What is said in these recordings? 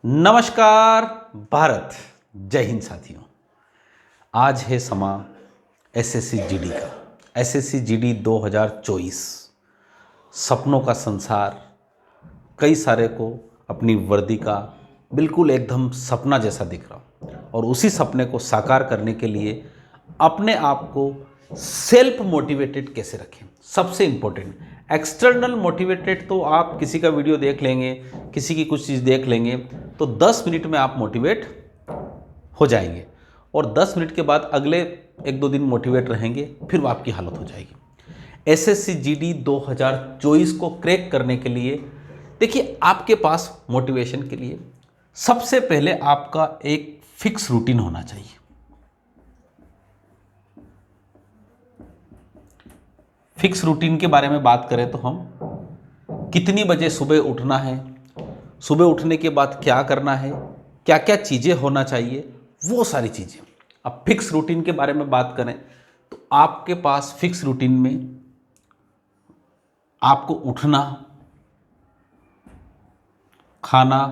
नमस्कार भारत, जय हिंद साथियों। आज है समा एसएससी जीडी का। एसएससी जीडी 2024 सपनों का संसार। कई सारे को अपनी वर्दी का बिल्कुल एकदम सपना जैसा दिख रहा और उसी सपने को साकार करने के लिए अपने आप को सेल्फ मोटिवेटेड कैसे रखें, सबसे इम्पोर्टेंट। एक्सटर्नल मोटिवेटेड तो आप किसी का वीडियो देख लेंगे, किसी की कुछ चीज़ देख लेंगे तो 10 मिनट में आप मोटिवेट हो जाएंगे और 10 मिनट के बाद अगले 1-2 दिन मोटिवेट रहेंगे, फिर वो आपकी हालत हो जाएगी। एसएससी जीडी 2024 को क्रैक करने के लिए देखिए, आपके पास मोटिवेशन के लिए सबसे पहले आपका एक फिक्स रूटीन होना चाहिए। फिक्स रूटीन के बारे में बात करें तो हम कितनी बजे सुबह उठना है, सुबह उठने के बाद क्या करना है, क्या क्या चीज़ें होना चाहिए, वो सारी चीज़ें। अब फिक्स रूटीन के बारे में बात करें तो आपके पास फिक्स रूटीन में आपको उठना, खाना,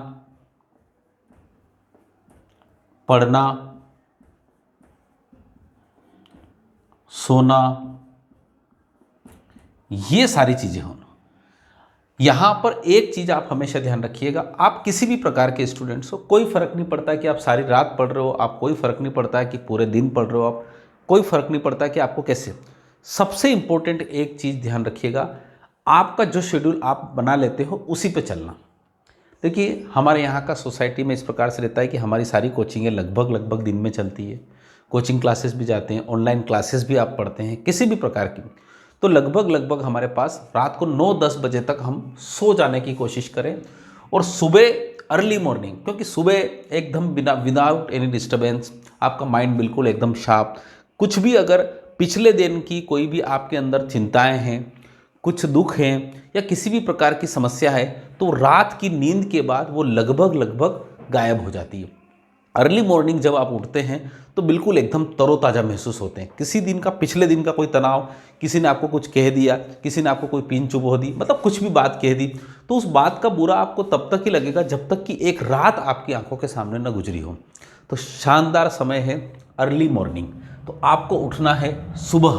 पढ़ना, सोना, ये सारी चीज़ें होना। यहाँ पर एक चीज़ आप हमेशा ध्यान रखिएगा, आप किसी भी प्रकार के स्टूडेंट्स हो, कोई फ़र्क नहीं पड़ता कि आप सारी रात पढ़ रहे हो, आप कोई फ़र्क नहीं पड़ता कि पूरे दिन पढ़ रहे हो, आप कोई फ़र्क नहीं पड़ता कि आपको कैसे। सबसे इम्पोर्टेंट एक चीज़ ध्यान रखिएगा, आपका जो शेड्यूल आप बना लेते हो उसी पे चलना। देखिए, हमारे यहाँ का सोसाइटी में इस प्रकार से रहता है कि हमारी सारी कोचिंगें लगभग दिन में चलती है। कोचिंग क्लासेस भी जाते हैं, ऑनलाइन क्लासेस भी आप पढ़ते हैं किसी भी प्रकार की, तो लगभग हमारे पास रात को 9-10 बजे तक हम सो जाने की कोशिश करें और सुबह अर्ली मॉर्निंग, क्योंकि सुबह एकदम विदाउट एनी डिस्टर्बेंस आपका माइंड बिल्कुल एकदम शार्प। कुछ भी अगर पिछले दिन की कोई भी आपके अंदर चिंताएं हैं, कुछ दुख हैं या किसी भी प्रकार की समस्या है, तो रात की नींद के बाद वो लगभग गायब हो जाती है। अर्ली मॉर्निंग जब आप उठते हैं तो बिल्कुल एकदम तरोताज़ा महसूस होते हैं। किसी दिन का, पिछले दिन का कोई तनाव, किसी ने आपको कुछ कह दिया, किसी ने आपको कोई पीन चुभो दी, मतलब कुछ भी बात कह दी, तो उस बात का बुरा आपको तब तक ही लगेगा जब तक कि एक रात आपकी आंखों के सामने न गुजरी हो। तो शानदार समय है अर्ली मॉर्निंग। तो आपको उठना है सुबह,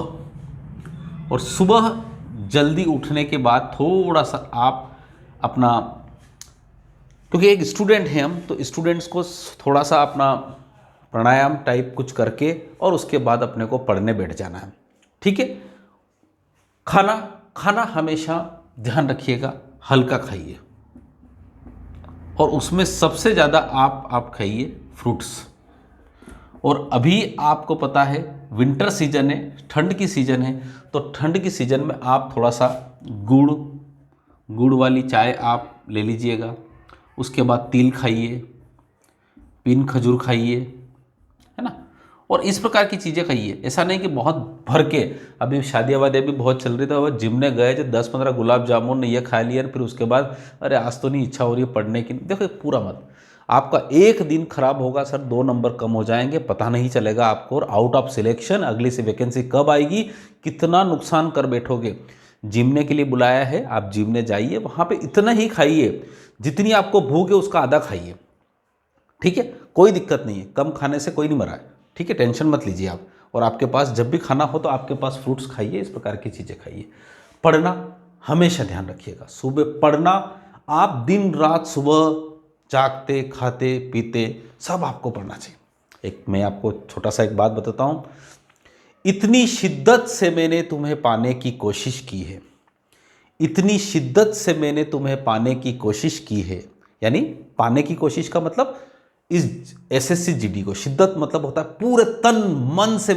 और सुबह जल्दी उठने के बाद थोड़ा सा आप अपना, क्योंकि एक स्टूडेंट हैं हम, तो स्टूडेंट्स को थोड़ा सा अपना प्राणायाम टाइप कुछ करके और उसके बाद अपने को पढ़ने बैठ जाना है, ठीक है। खाना हमेशा ध्यान रखिएगा, हल्का खाइए और उसमें सबसे ज़्यादा आप खाइए फ्रूट्स। और अभी आपको पता है विंटर सीजन है, ठंड की सीजन है, तो ठंड की सीजन में आप थोड़ा सा गुड़ वाली चाय आप ले लीजिएगा। उसके बाद तिल खाइए, पिन खजूर खाइए, है ना, और इस प्रकार की चीज़ें खाइए। ऐसा नहीं कि बहुत भर के, अभी शादियाँ वादियाँ भी बहुत चल रही थी, जिम ने गए जो 10-15 गुलाब जामुन ये खा लिया, फिर उसके बाद अरे आज तो नहीं इच्छा हो रही है पढ़ने की। देखो, पूरा मत, आपका एक दिन खराब होगा सर, 2 नंबर कम हो जाएंगे, पता नहीं चलेगा आपको, और आउट ऑफ सिलेक्शन, अगली से वैकेंसी कब आएगी, कितना नुकसान कर बैठोगे। जिमने के लिए बुलाया है, आप जिमने जाइए, वहाँ पे इतना ही खाइए जितनी आपको भूख है उसका आधा खाइए, ठीक है, कोई दिक्कत नहीं है, कम खाने से कोई नहीं मरा है, ठीक है, टेंशन मत लीजिए आप। और आपके पास जब भी खाना हो तो आपके पास फ्रूट्स खाइए, इस प्रकार की चीज़ें खाइए। पढ़ना हमेशा ध्यान रखिएगा, सुबह पढ़ना। आप दिन रात सुबह जागते, खाते पीते सब आपको पढ़ना चाहिए। एक मैं आपको छोटा सा एक बात बताता हूँ, इतनी शिद्दत से मैंने तुम्हें पाने की कोशिश की है, इतनी शिद्दत से मैंने तुम्हें पाने की कोशिश की है, यानी पाने की कोशिश का मतलब इस एसएससी जीडी को, शिद्दत मतलब होता है पूरे तन मन से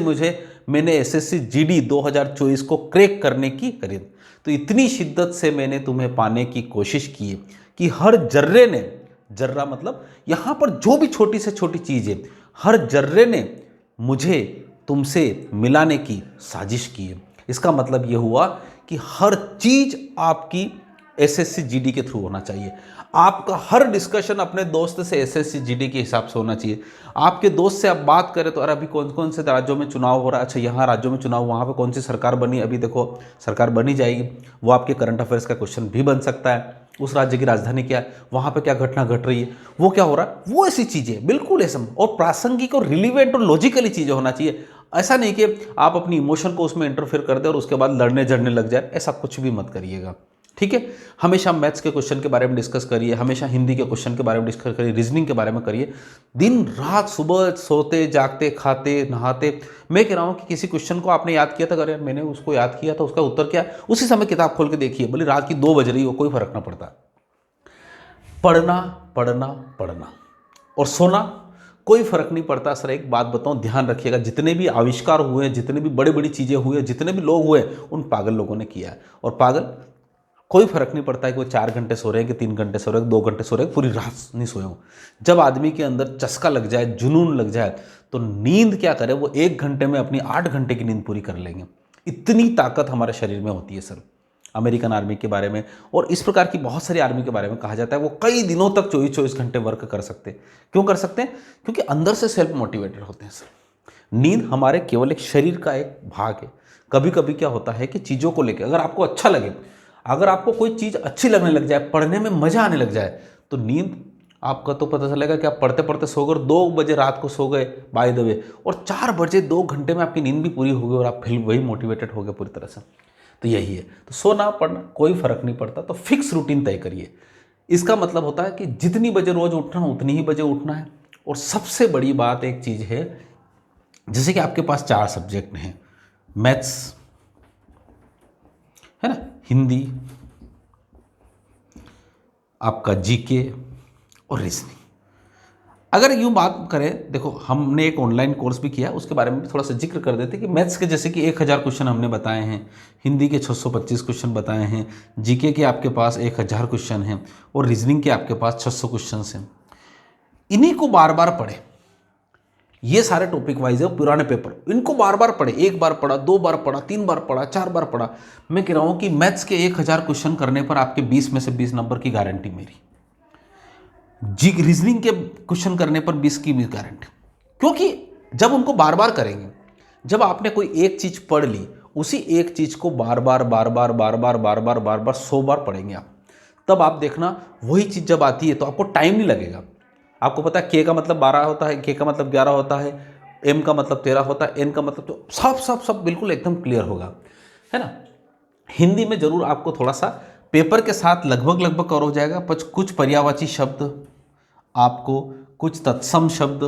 मैंने एसएससी जीडी 2024 को क्रैक करने की करी। तो इतनी शिद्दत से मैंने तुम्हें पाने की कोशिश की है कि हर जर्रे ने, जर्रा मतलब यहाँ पर जो भी छोटी से छोटी चीज़ है, हर जर्रे ने मुझे तुमसे मिलाने की साजिश की है। इसका मतलब ये हुआ कि हर चीज़ आपकी एसएससी जीडी के थ्रू होना चाहिए। आपका हर डिस्कशन अपने दोस्त से एसएससी जीडी के हिसाब से होना चाहिए। आपके दोस्त से आप बात करें तो अरे अभी कौन कौन से राज्यों में चुनाव हो रहा है, अच्छा यहाँ राज्यों में चुनाव, वहाँ पे कौन सी सरकार बनी, अभी देखो सरकार बनी जाएगी, वो आपके करंट अफेयर्स का क्वेश्चन भी बन सकता है। उस राज्य की राजधानी क्या है, वहाँ पे क्या घटना घट रही है, वो क्या हो रहा है, वो ऐसी चीज़ें बिल्कुल ऐसा, और प्रासंगिक और रिलीवेंट और लॉजिकली चीज़ें होना चाहिए। ऐसा नहीं कि आप अपनी इमोशन को उसमें इंटरफेयर कर दें और उसके बाद लड़ने झड़ने लग जाए, ऐसा कुछ भी मत करिएगा, ठीक है। हमेशा मैथ्स के क्वेश्चन के बारे में डिस्कस करिए, हमेशा हिंदी के क्वेश्चन के बारे में डिस्कस करिए, रीजनिंग के बारे में करिए, दिन रात सुबह सोते जागते खाते नहाते। मैं कह रहा हूँ कि किसी क्वेश्चन को आपने याद किया था, अगर मैंने उसको याद किया था, उसका उत्तर क्या है, उसी समय किताब खोल के देखिए, भले रात की 2 बज रही हो, कोई फर्क ना पड़ता। पढ़ना पढ़ना पढ़ना और सोना, कोई फर्क नहीं पड़ता। सर एक बात बताऊं, ध्यान रखिएगा, जितने भी आविष्कार हुए हैं, जितने भी बड़ी बड़ी चीज़ें हुई हैं, जितने भी लोग हुए, उन पागल लोगों ने किया है। और पागल, कोई फर्क नहीं पड़ता है कि वो 4 घंटे सो रहे हैं कि 3 घंटे सो रहे हैं, 2 घंटे सो रहे हैं, पूरी रात नहीं सोए हो। जब आदमी के अंदर चस्का लग जाए, जुनून लग जाए, तो नींद क्या करे, वो 1 घंटे में अपनी 8 घंटे की नींद पूरी कर लेंगे। इतनी ताकत हमारे शरीर में होती है सर। अमेरिकन आर्मी के बारे में और इस प्रकार की बहुत सारी आर्मी के बारे में कहा जाता है, वो कई दिनों तक 24-24 घंटे वर्क कर सकते हैं। क्यों कर सकते हैं? क्योंकि अंदर से सेल्फ मोटिवेटेड होते हैं सर। नींद हमारे केवल एक शरीर का एक भाग है। कभी कभी क्या होता है कि चीज़ों को लेकर अगर आपको अच्छा लगे, अगर आपको कोई चीज़ अच्छी लगने लग जाए, पढ़ने में मजा आने लग जाए, तो नींद आपका तो पता चलेगा कि आप पढ़ते पढ़ते सो गए, 2 बजे रात को सो गए बाय द वे, और 4 बजे 2 घंटे में आपकी नींद भी पूरी हो गई और आप फिर वही मोटिवेटेड हो गए पूरी तरह से। तो यही है, तो सोना पढ़ना कोई फर्क नहीं पड़ता, तो फिक्स रूटीन तय करिए। इसका मतलब होता है कि जितनी बजे रोज उठना उतनी ही बजे उठना है। और सबसे बड़ी बात एक चीज़ है, जैसे कि आपके पास 4 सब्जेक्ट हैं, मैथ्स है ना, हिंदी, आपका जीके और रीजनिंग। अगर यूँ बात करें, देखो हमने एक ऑनलाइन कोर्स भी किया, उसके बारे में भी थोड़ा सा जिक्र कर देते कि मैथ्स के जैसे कि 1000 क्वेश्चन हमने बताए हैं, हिंदी के 625 क्वेश्चन बताए हैं, जीके के आपके पास 1000 क्वेश्चन हैं और रीजनिंग के आपके पास 600 क्वेश्चन हैं। इन्हीं को बार बार पढ़े, ये सारे टॉपिक वाइज है, पुराने पेपर, इनको बार बार पढ़े। 1 बार पढ़ा, 2 बार पढ़ा, 3 बार पढ़ा, 4 बार पढ़ा। मैं कह रहा हूँ कि मैथ्स के 1000 क्वेश्चन करने पर आपके 20 में से 20 नंबर की गारंटी मेरी, जी रीजनिंग के क्वेश्चन करने पर 20 की भी गारंटी। क्योंकि जब उनको बार बार करेंगे, जब आपने कोई एक चीज पढ़ ली, उसी एक चीज को बार बार 100 बार पढ़ेंगे आप, तब आप देखना वही चीज जब आती है तो आपको टाइम नहीं लगेगा। आपको पता है के का मतलब 12 होता है, के का मतलब 11 होता है, एम का मतलब 13 होता है, एन का मतलब, तो सब बिल्कुल एकदम क्लियर होगा, है ना। हिंदी में जरूर आपको थोड़ा सा पेपर के साथ लगभग कवर हो जाएगा, पर कुछ पर्यायवाची शब्द आपको, कुछ तत्सम शब्द,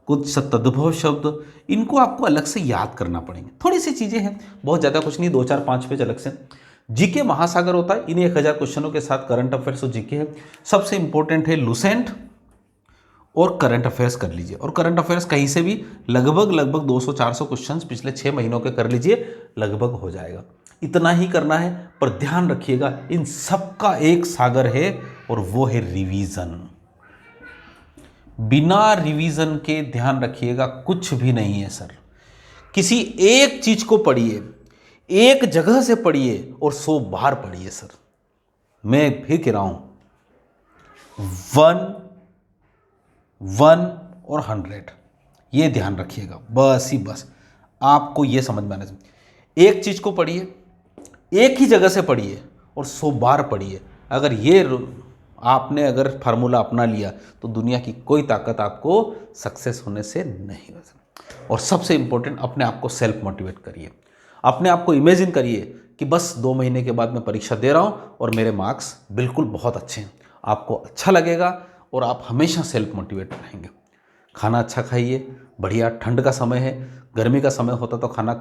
कुछ तद्भव शब्द, इनको आपको अलग से याद करना पड़ेंगे। थोड़ी सी चीज़ें हैं, बहुत ज़्यादा कुछ नहीं, 2, 4, 5 पेज अलग से। जीके महासागर होता है, इन्हीं 1000 क्वेश्चनों के साथ करंट अफेयर्स और जीके है। सबसे इंपॉर्टेंट है लुसेंट और करंट अफेयर्स कर लीजिए, और करंट अफेयर्स कहीं से भी लगभग 200-400 क्वेश्चंस पिछले 6 महीनों के कर लीजिए, लगभग हो जाएगा। इतना ही करना है, पर ध्यान रखिएगा इन सब का एक सागर है और वो है रिवीजन। बिना रिवीजन के ध्यान रखिएगा कुछ भी नहीं है सर। किसी एक चीज को पढ़िए, एक जगह से पढ़िए और 100 बार पढ़िए सर। मैं फिर कह रहा हूं, 1 और 100, ये ध्यान रखिएगा, बस आपको ये समझ में आना चाहिए। एक चीज को पढ़िए, एक ही जगह से पढ़िए और 100 बार पढ़िए। अगर ये आपने अगर फार्मूला अपना लिया तो दुनिया की कोई ताकत आपको सक्सेस होने से नहीं रोक सकती। और सबसे इंपॉर्टेंट, अपने आप को सेल्फ मोटिवेट करिए। अपने आप को इमेजिन करिए कि बस 2 महीने के बाद मैं परीक्षा दे रहा हूँ और मेरे मार्क्स बिल्कुल बहुत अच्छे हैं। आपको अच्छा लगेगा और आप हमेशा सेल्फ मोटिवेट रहेंगे। खाना अच्छा खाइए, बढ़िया, ठंड का समय है, गर्मी का समय होता तो खाना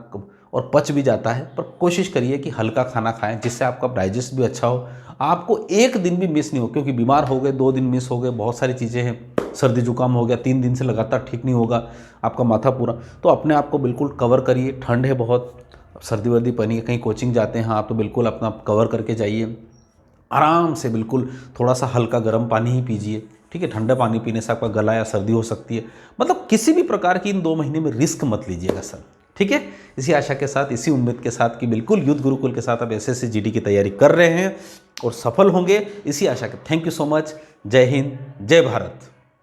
और पच भी जाता है, पर कोशिश करिए कि हल्का खाना खाएं जिससे आपका डाइजेस्ट भी अच्छा हो। आपको एक दिन भी मिस नहीं हो, क्योंकि बीमार हो गए, 2 दिन मिस हो गए, बहुत सारी चीज़ें हैं, सर्दी जुकाम हो गया, 3 दिन से लगातार ठीक नहीं होगा आपका माथा पूरा, तो अपने आप को बिल्कुल कवर करिए। ठंड है बहुत, सर्दी वर्दी पहनिए, कहीं कोचिंग जाते हैं आप तो बिल्कुल अपना कवर करके जाइए, आराम से बिल्कुल। थोड़ा सा हल्का गर्म पानी ही पीजिए, ठीक है, ठंडा पानी पीने से आपका गला या सर्दी हो सकती है। मतलब किसी भी प्रकार की इन 2 महीने में रिस्क मत लीजिएगा सर, ठीक है। इसी आशा के साथ, इसी उम्मीद के साथ कि बिल्कुल युद्ध गुरुकुल के साथ आप एसएससी जीडी की तैयारी कर रहे हैं और सफल होंगे, इसी आशा के। Thank you so much. जय हिंद, जय भारत।